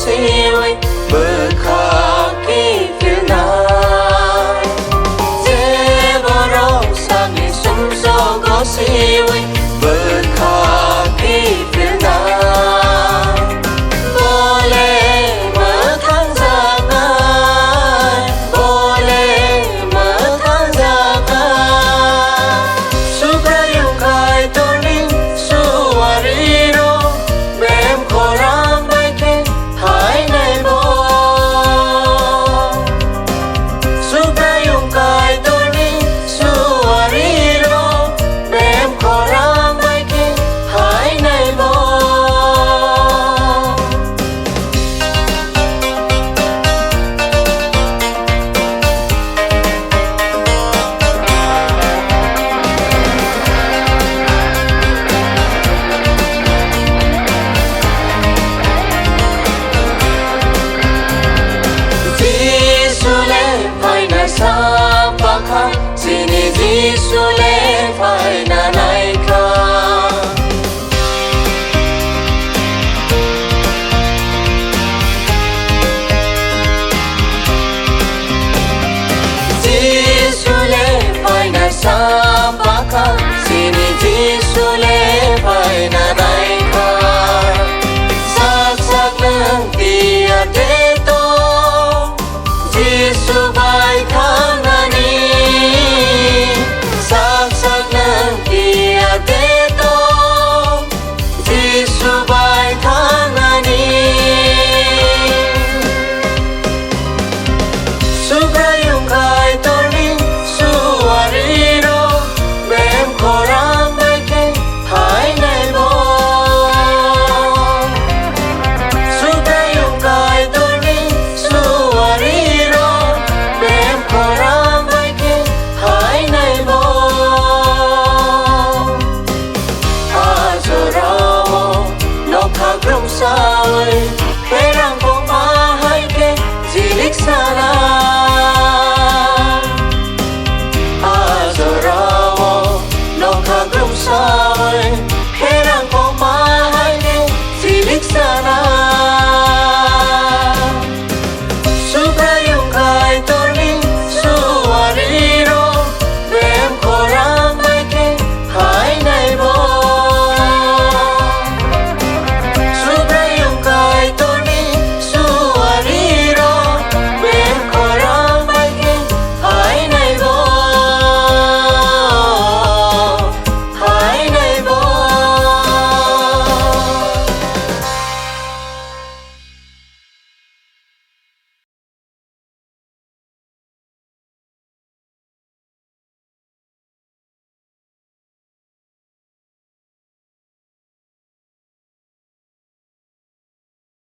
siwi berkaki firna Jeborong sami sumso go siwi berkaki firna Boleh makan zakat Boleh makan zakat Subrayung kai toning suwariro Bem korang baike hai nai bo Subrayung kai toning suwariro Bem korang baike hai nai bo Sampakah sini Jisule faina naika Jisule faina sampakah sini Jisule faina naika Sak nang tiada to Jisu bai kanani sak nang tiada to Jisu bai kanani Subrayung kai toning suwariro Bem korang baike hai nai bo Subrayung kai toning suwariro Bem korang baike hai nai bo Azorawo nokha grong sawe Perang pong mahai ke jilik sa